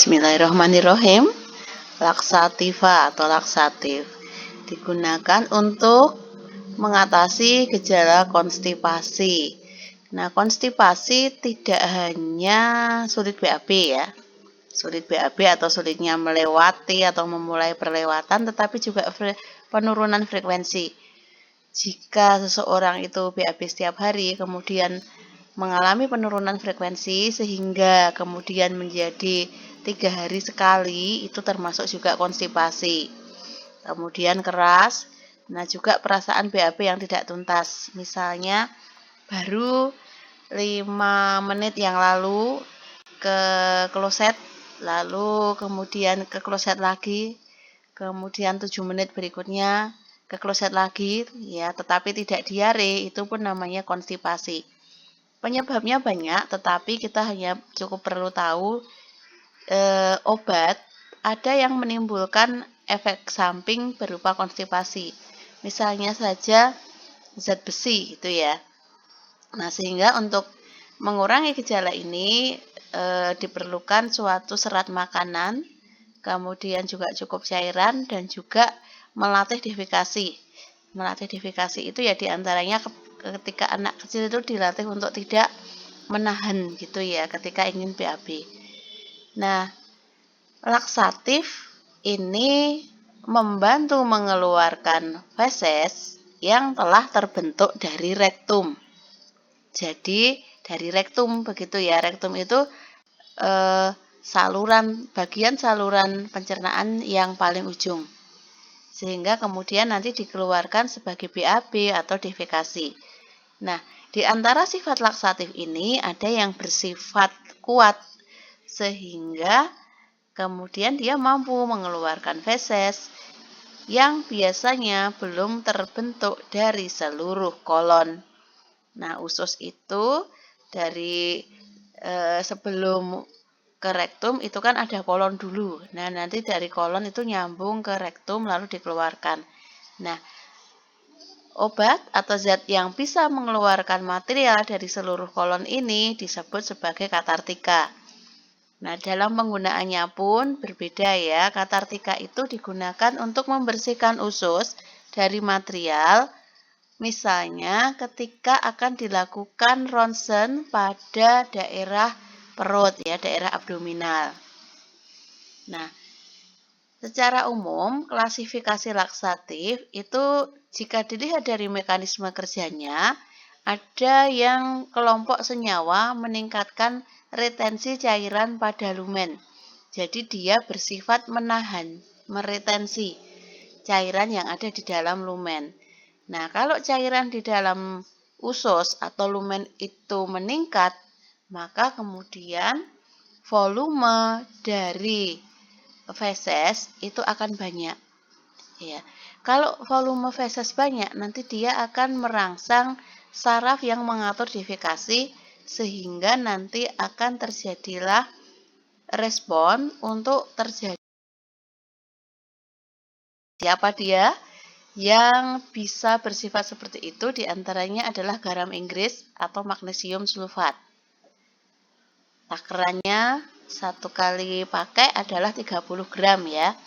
Bismillahirrahmanirrahim. Laksativa atau laksatif digunakan untuk mengatasi gejala konstipasi. Nah, konstipasi tidak hanya sulit BAB ya. Sulit BAB atau sulitnya melewati atau memulai perlewatan, tetapi juga penurunan frekuensi. Jika seseorang itu BAB setiap hari, kemudian mengalami penurunan frekuensi sehingga kemudian menjadi 3 hari sekali, itu termasuk juga konstipasi. Kemudian keras, nah juga perasaan BAB yang tidak tuntas. Misalnya baru 5 menit yang lalu ke kloset, lalu kemudian ke kloset lagi, kemudian 7 menit berikutnya ke kloset lagi, ya, tetapi tidak diare, itu pun namanya konstipasi. Penyebabnya banyak, tetapi kita hanya cukup perlu tahu obat ada yang menimbulkan efek samping berupa konstipasi. Misalnya saja zat besi gitu ya. Nah, sehingga untuk mengurangi gejala ini diperlukan suatu serat makanan, kemudian juga cukup cairan dan juga melatih defekasi. Melatih defekasi itu ya diantaranya ketika anak kecil itu dilatih untuk tidak menahan gitu ya ketika ingin BAB. Nah, laksatif ini membantu mengeluarkan feses yang telah terbentuk dari rektum. Jadi dari rektum begitu ya. Rektum itu bagian saluran pencernaan yang paling ujung. Sehingga kemudian nanti dikeluarkan sebagai BAB atau defekasi. Nah, di antara sifat laksatif ini ada yang bersifat kuat sehingga kemudian dia mampu mengeluarkan feses yang biasanya belum terbentuk dari seluruh kolon. Nah, usus itu dari sebelum ke rektum itu kan ada kolon dulu. Nah, nanti dari kolon itu nyambung ke rektum lalu dikeluarkan. Nah, obat atau zat yang bisa mengeluarkan material dari seluruh kolon ini disebut sebagai katartika. Nah, dalam penggunaannya pun berbeda ya. Katartika itu digunakan untuk membersihkan usus dari material. Misalnya ketika akan dilakukan ronsen pada daerah perut ya, daerah abdominal. Nah, secara umum klasifikasi laksatif itu jika dilihat dari mekanisme kerjanya, ada yang kelompok senyawa meningkatkan retensi cairan pada lumen. Jadi dia bersifat menahan, meretensi cairan yang ada di dalam lumen. Nah, kalau cairan di dalam usus atau lumen itu meningkat, maka kemudian volume dari feses itu akan banyak. Ya. Kalau volume feses banyak, nanti dia akan merangsang saraf yang mengatur defekasi sehingga nanti akan terjadilah respon untuk terjadi. Siapa dia? Yang bisa bersifat seperti itu diantaranya adalah garam Inggris atau magnesium sulfat. Takarannya 1 kali pakai adalah 30 gram ya.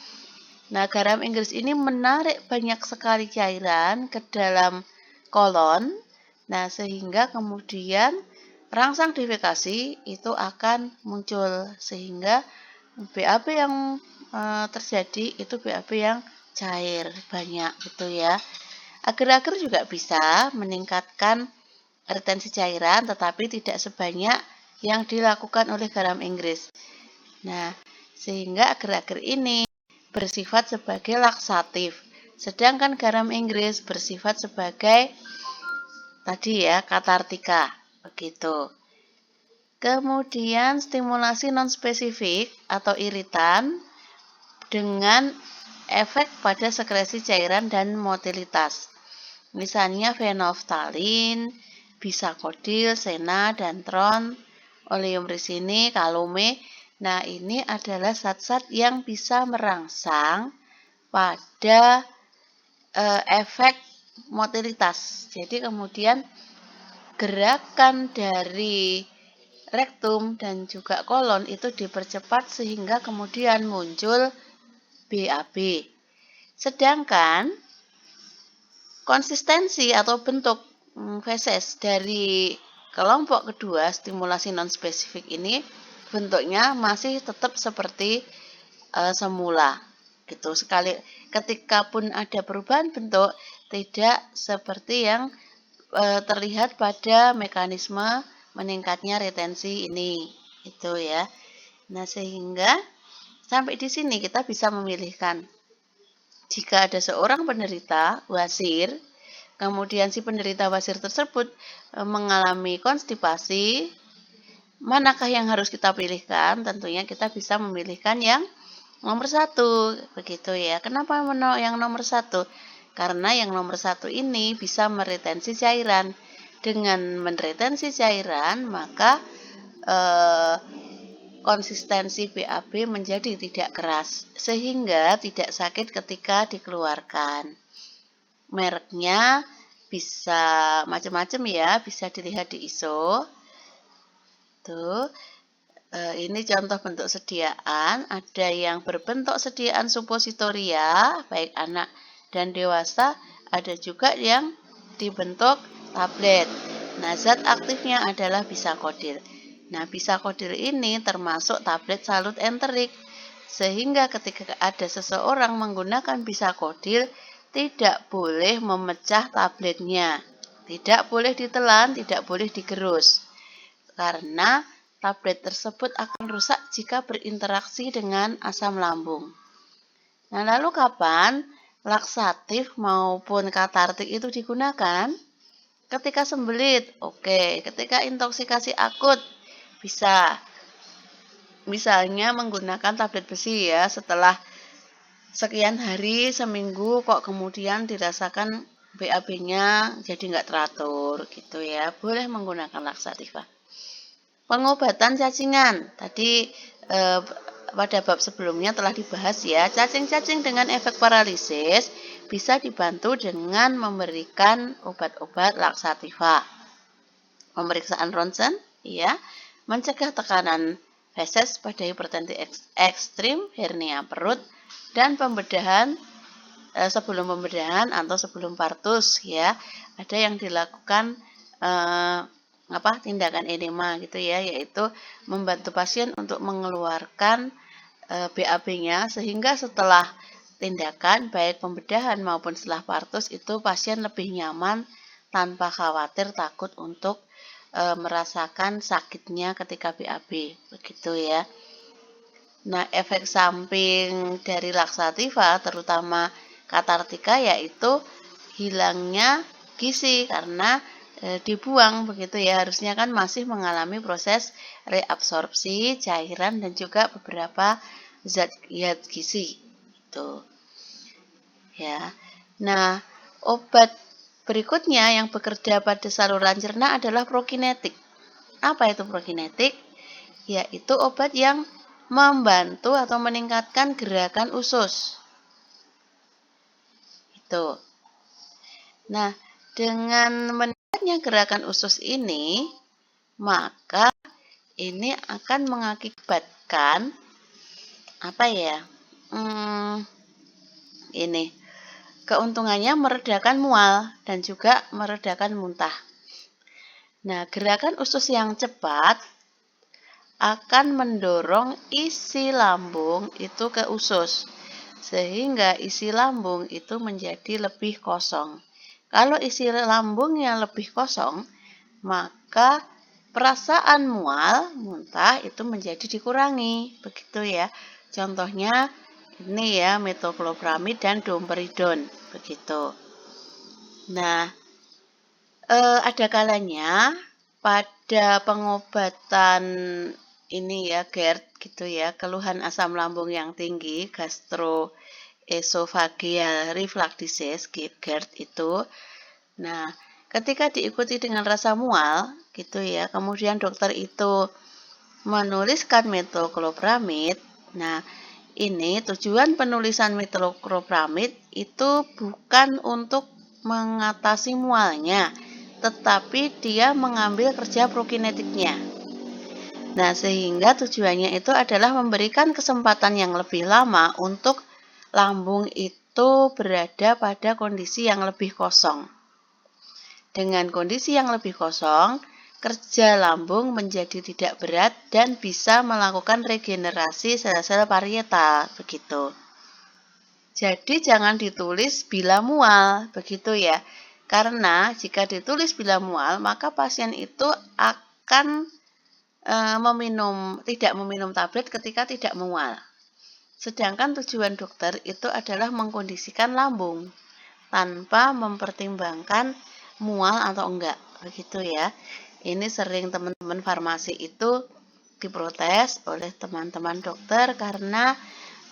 Nah, garam Inggris ini menarik banyak sekali cairan ke dalam kolon. Nah, sehingga kemudian rangsang defekasi itu akan muncul sehingga BAB yang terjadi itu BAB yang cair banyak gitu ya. Agar-agar juga bisa meningkatkan retensi cairan tetapi tidak sebanyak yang dilakukan oleh garam Inggris. Nah, sehingga agar-agar ini bersifat sebagai laksatif. Sedangkan garam Inggris bersifat sebagai tadi ya, katartika. Begitu. Kemudian stimulasi non-spesifik atau iritan dengan efek pada sekresi cairan dan motilitas. Misalnya fenolftalin, bisakodil, sena, dantron, oleum ricini, kalume. Nah, ini adalah zat-zat yang bisa merangsang pada efek motilitas. Jadi kemudian gerakan dari rektum dan juga kolon itu dipercepat sehingga kemudian muncul BAB. Sedangkan konsistensi atau bentuk feses dari kelompok kedua stimulasi non-spesifik ini bentuknya masih tetap seperti semula gitu. Sekali ketika pun ada perubahan bentuk tidak seperti yang terlihat pada mekanisme meningkatnya retensi ini itu ya. Nah, sehingga sampai di sini kita bisa memilihkan jika ada seorang penderita wasir, kemudian si penderita wasir tersebut mengalami konstipasi, manakah yang harus kita pilihkan? Tentunya kita bisa memilihkan yang nomor 1, begitu ya. Kenapa yang nomor 1? Karena yang nomor 1 ini bisa meretensi cairan. Dengan meretensi cairan, maka konsistensi BAB menjadi tidak keras, sehingga tidak sakit ketika dikeluarkan. Mereknya bisa macam-macam ya, bisa dilihat di ISO. Tuh, ini contoh bentuk sediaan, ada yang berbentuk sediaan suppositoria, baik anak dan dewasa, ada juga yang dibentuk tablet. Nah, zat aktifnya adalah bisakodil. Nah, bisakodil ini termasuk tablet salut enterik, sehingga ketika ada seseorang menggunakan bisakodil, tidak boleh memecah tabletnya, tidak boleh ditelan, tidak boleh digerus, karena tablet tersebut akan rusak jika berinteraksi dengan asam lambung. Nah, lalu kapan laksatif maupun katartik itu digunakan? Ketika sembelit, oke. Ketika intoksikasi akut, bisa. Misalnya menggunakan tablet besi ya, setelah sekian hari, seminggu, kok kemudian dirasakan BAB-nya jadi nggak teratur gitu ya. Boleh menggunakan laksativa. Pengobatan cacingan, tadi pada bab sebelumnya telah dibahas ya, cacing-cacing dengan efek paralisis bisa dibantu dengan memberikan obat-obat laksativa. Pemeriksaan ronsen, ya, mencegah tekanan feses pada hipertensi ekstrim, hernia perut, dan pembedahan sebelum pembedahan atau sebelum partus ya. Ada yang dilakukan tindakan enema gitu ya, yaitu membantu pasien untuk mengeluarkan BAB-nya sehingga setelah tindakan baik pembedahan maupun setelah partus itu pasien lebih nyaman tanpa khawatir takut untuk merasakan sakitnya ketika BAB begitu ya. Nah, efek samping dari laksativa terutama katartika yaitu hilangnya gizi karena dibuang begitu ya, harusnya kan masih mengalami proses reabsorpsi cairan dan juga beberapa zat gizi itu ya. Nah, obat berikutnya yang bekerja pada saluran cerna adalah prokinetik. Apa itu prokinetik? Yaitu obat yang membantu atau meningkatkan gerakan usus itu. Nah, dengan meningkatnya gerakan usus ini, maka ini akan mengakibatkan ini keuntungannya meredakan mual dan juga meredakan muntah. Nah, gerakan usus yang cepat akan mendorong isi lambung itu ke usus, sehingga isi lambung itu menjadi lebih kosong. Kalau isi lambungnya lebih kosong, maka perasaan mual, muntah itu menjadi dikurangi, begitu ya. Contohnya ini ya, metoclopramid dan domperidon, begitu. Nah, ada kalanya pada pengobatan ini ya GERD gitu ya, keluhan asam lambung yang tinggi, gastroesophageal reflux disease, GERD itu. Nah, ketika diikuti dengan rasa mual gitu ya, kemudian dokter itu menuliskan metoclopramid. Nah, ini tujuan penulisan metoclopramid itu bukan untuk mengatasi mualnya, tetapi dia mengambil kerja prokinetiknya. Nah, sehingga tujuannya itu adalah memberikan kesempatan yang lebih lama untuk lambung itu berada pada kondisi yang lebih kosong. Dengan kondisi yang lebih kosong, kerja lambung menjadi tidak berat dan bisa melakukan regenerasi sel-sel parietal, begitu. Jadi jangan ditulis bila mual, begitu ya. Karena jika ditulis bila mual, maka pasien itu akan tidak meminum tablet ketika tidak mual. Sedangkan tujuan dokter itu adalah mengkondisikan lambung tanpa mempertimbangkan mual atau enggak, begitu ya. Ini sering teman-teman farmasi itu diprotes oleh teman-teman dokter karena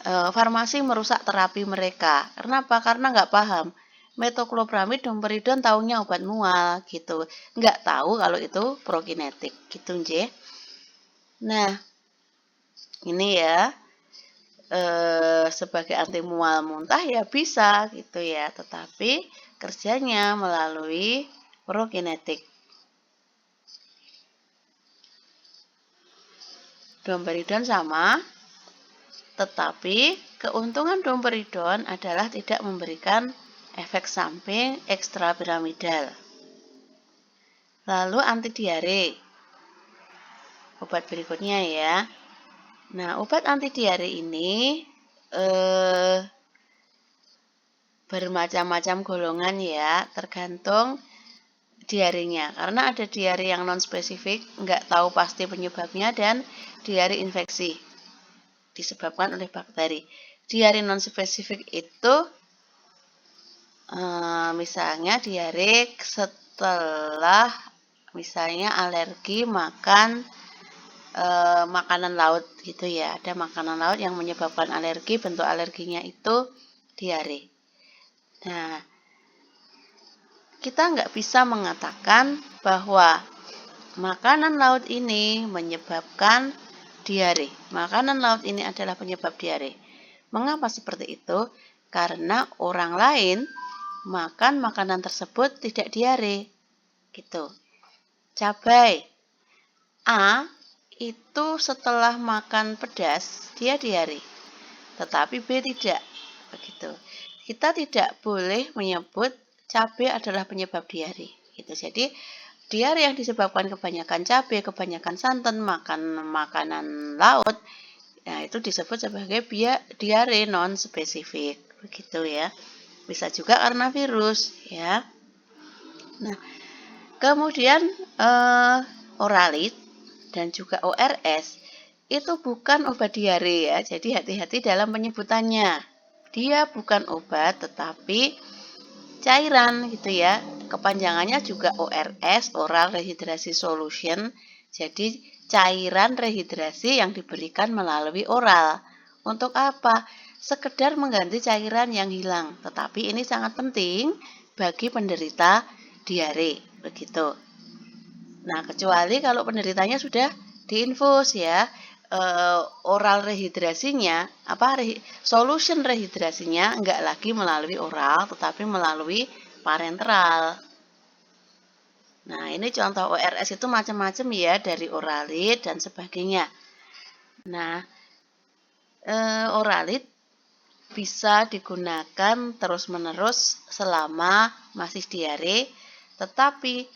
farmasi merusak terapi mereka. Kenapa? Karena nggak paham. Metoclopramid, domperidon taunya obat mual gitu. Nggak tahu kalau itu prokinetik gitu, nje. Nah, ini ya sebagai anti mual muntah ya bisa gitu ya, tetapi kerjanya melalui prokinetik. Domperidon sama, tetapi keuntungan domperidon adalah tidak memberikan efek samping ekstrapiramidal. Lalu anti diare. Obat berikutnya ya. Nah, obat anti diare ini bermacam-macam golongan ya, tergantung diarenya. Karena ada diare yang non-spesifik, nggak tahu pasti penyebabnya, dan diare infeksi disebabkan oleh bakteri. Diare non-spesifik itu misalnya diare setelah misalnya alergi makan makanan laut gitu ya. Ada makanan laut yang menyebabkan alergi, bentuk alerginya itu diare. Nah, kita nggak bisa mengatakan bahwa makanan laut ini menyebabkan diare. Makanan laut ini adalah penyebab diare. Mengapa seperti itu? Karena orang lain makan makanan tersebut tidak diare. Gitu. Cabai A itu setelah makan pedas dia diare, tetapi B tidak. Begitu. Kita tidak boleh menyebut cabai adalah penyebab diare. Gitu. Jadi diare yang disebabkan kebanyakan cabai, kebanyakan santan, makan makanan laut, ya itu disebut sebagai diare non spesifik. Begitu ya. Bisa juga karena virus ya. Nah, kemudian Oralit dan juga ORS itu bukan obat diare ya. Jadi hati-hati dalam penyebutannya. Dia bukan obat tetapi cairan gitu ya. Kepanjangannya juga ORS, oral rehidrasi solution. Jadi cairan rehidrasi yang diberikan melalui oral. Untuk apa? Sekedar mengganti cairan yang hilang. Tetapi ini sangat penting bagi penderita diare, begitu. Nah, kecuali kalau penderitanya sudah diinfus ya, oral rehidrasinya, solution rehidrasinya enggak lagi melalui oral, tetapi melalui parenteral. Nah, ini contoh ORS itu macam-macam ya, dari Oralit dan sebagainya. Nah, Oralit bisa digunakan terus-menerus selama masih diare, tetapi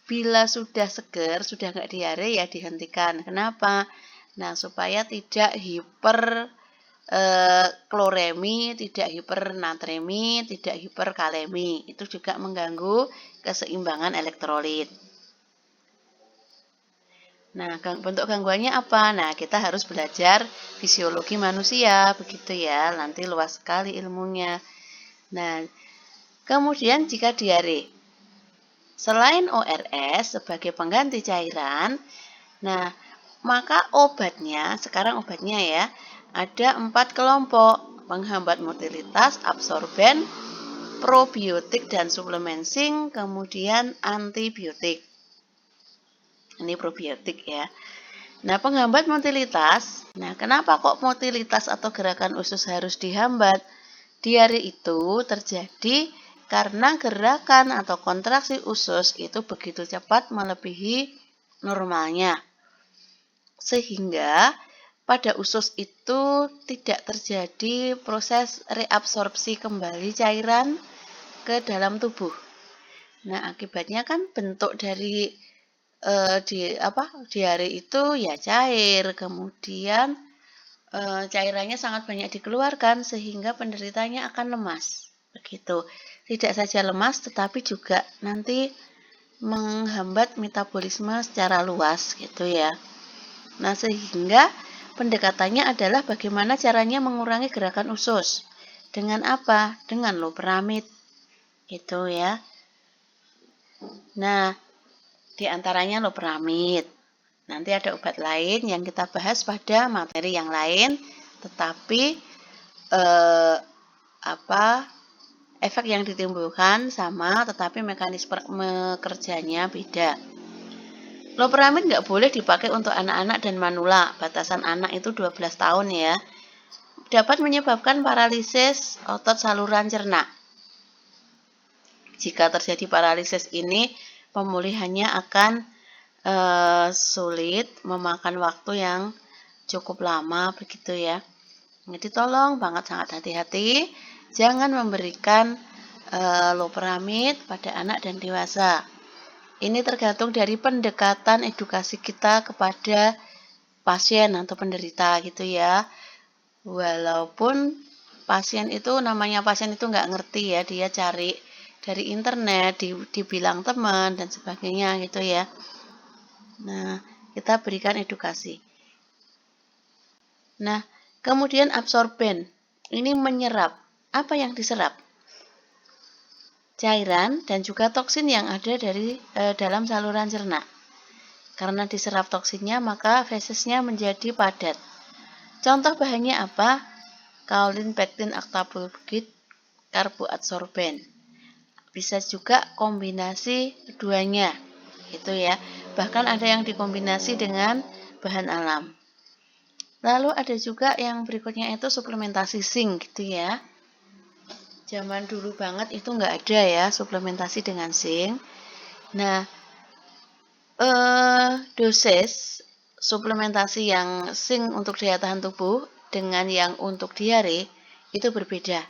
bila sudah seger, sudah nggak diare ya dihentikan. Kenapa? Nah, supaya tidak kloremi, tidak hipernatremi, tidak hiperkalemi. Itu juga mengganggu keseimbangan elektrolit. Nah, bentuk gangguannya apa? Nah, kita harus belajar fisiologi manusia, begitu ya. Nanti luas sekali ilmunya. Nah, kemudian jika diare, selain ORS sebagai pengganti cairan, nah, maka sekarang obatnya ya, ada 4 kelompok: penghambat motilitas, absorben, probiotik dan suplemen zinc, kemudian antibiotik. Ini probiotik ya. Nah, penghambat motilitas, nah kenapa kok motilitas atau gerakan usus harus dihambat? Diare itu terjadi karena gerakan atau kontraksi usus itu begitu cepat melebihi normalnya. sehingga pada usus itu tidak terjadi proses reabsorpsi kembali cairan ke dalam tubuh. Nah, akibatnya kan bentuk dari diare itu ya cair, kemudian cairannya sangat banyak dikeluarkan sehingga penderitanya akan lemas. Begitu. Tidak saja lemas tetapi juga nanti menghambat metabolisme secara luas gitu ya. Nah, sehingga pendekatannya adalah bagaimana caranya mengurangi gerakan usus. Dengan apa? Dengan loperamid. Gitu ya. Nah, di antaranya loperamid. Nanti ada obat lain yang kita bahas pada materi yang lain, tetapi efek yang ditimbulkan sama, tetapi mekanisme kerjanya beda. Loperamid nggak boleh dipakai untuk anak-anak dan manula. Batasan anak itu 12 tahun ya. Dapat menyebabkan paralisis otot saluran cerna. Jika terjadi paralisis ini, pemulihannya akan sulit, memakan waktu yang cukup lama begitu ya. Jadi tolong banget sangat hati-hati, jangan memberikan loperamid pada anak dan dewasa. Ini tergantung dari pendekatan edukasi kita kepada pasien atau penderita gitu ya. Walaupun pasien itu namanya pasien itu nggak ngerti ya, dia cari dari internet, dibilang teman dan sebagainya gitu ya. Nah, kita berikan edukasi. Nah, kemudian absorben. Ini menyerap. Apa yang diserap? Cairan dan juga toksin yang ada dari dalam saluran cerna. Karena diserap toksinnya, maka fesesnya menjadi padat. Contoh bahannya apa? Kaolin, pektin, aktabulgit, karboadsorben. Bisa juga kombinasi keduanya, gitu ya. Bahkan ada yang dikombinasi dengan bahan alam. Lalu ada juga yang berikutnya itu suplementasi zinc, gitu ya. Zaman dulu banget itu nggak ada ya suplementasi dengan zinc. Nah, dosis suplementasi yang zinc untuk daya tahan tubuh dengan yang untuk diare itu berbeda.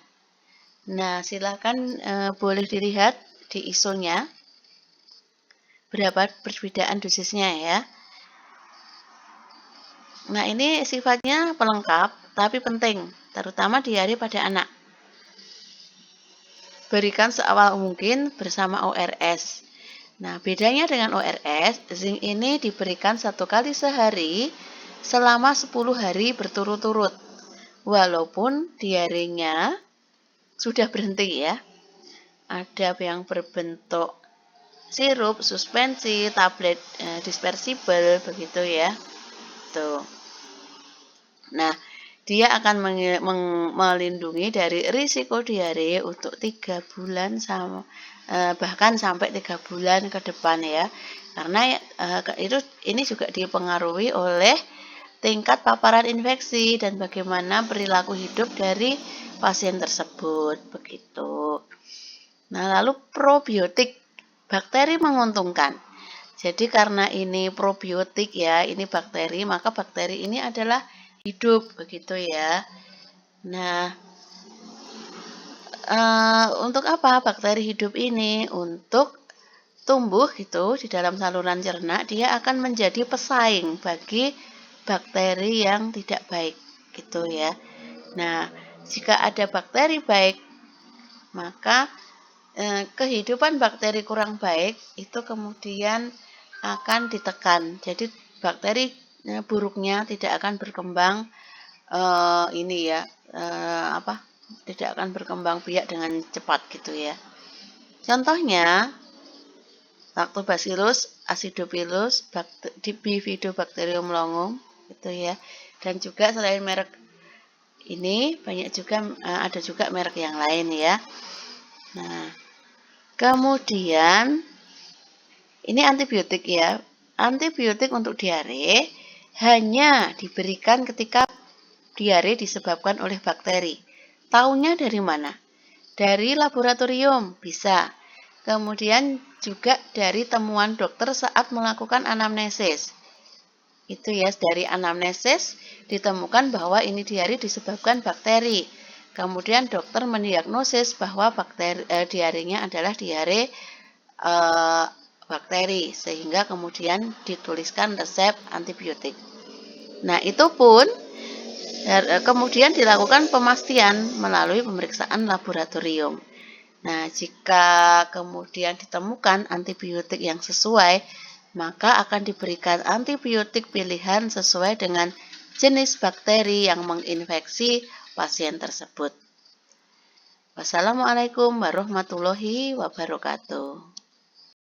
Nah, silakan boleh dilihat di ISO-nya berapa perbedaan dosisnya ya. Nah, ini sifatnya pelengkap tapi penting, terutama diare pada anak. Berikan seawal mungkin bersama ORS. Nah, bedanya dengan ORS, zinc ini diberikan 1 kali sehari selama 10 hari berturut-turut. Walaupun diarenya sudah berhenti ya. Ada yang berbentuk sirup, suspensi, tablet dispersibel begitu ya. Tuh. Nah, dia akan melindungi dari risiko diare untuk 3 bulan bahkan sampai 3 bulan ke depan ya. Karena ini juga dipengaruhi oleh tingkat paparan infeksi dan bagaimana perilaku hidup dari pasien tersebut begitu. Nah, lalu probiotik, bakteri menguntungkan. Jadi karena ini probiotik ya, ini bakteri, maka bakteri ini adalah hidup begitu ya. Nah, untuk apa bakteri hidup ini? Untuk tumbuh gitu di dalam saluran cerna, dia akan menjadi pesaing bagi bakteri yang tidak baik gitu ya. Nah, jika ada bakteri baik, maka kehidupan bakteri kurang baik itu kemudian akan ditekan. Jadi bakteri buruknya tidak akan berkembang tidak akan berkembang biak dengan cepat gitu ya. Contohnya Lactobacillus acidophilus, Bifidobacterium longum gitu ya. Dan juga selain merek ini banyak juga ada juga merek yang lain ya. Nah, kemudian ini antibiotik ya. Antibiotik untuk diare hanya diberikan ketika diare disebabkan oleh bakteri. Taunya dari mana? Dari laboratorium bisa. Kemudian juga dari temuan dokter saat melakukan anamnesis. Itu ya, dari anamnesis ditemukan bahwa ini diare disebabkan bakteri. Kemudian dokter mendiagnosis bahwa diarenya adalah diare bakteri, sehingga kemudian dituliskan resep antibiotik. Nah, itu pun kemudian dilakukan pemastian melalui pemeriksaan laboratorium. Nah, jika kemudian ditemukan antibiotik yang sesuai, maka akan diberikan antibiotik pilihan sesuai dengan jenis bakteri yang menginfeksi pasien tersebut. Wassalamualaikum warahmatullahi wabarakatuh.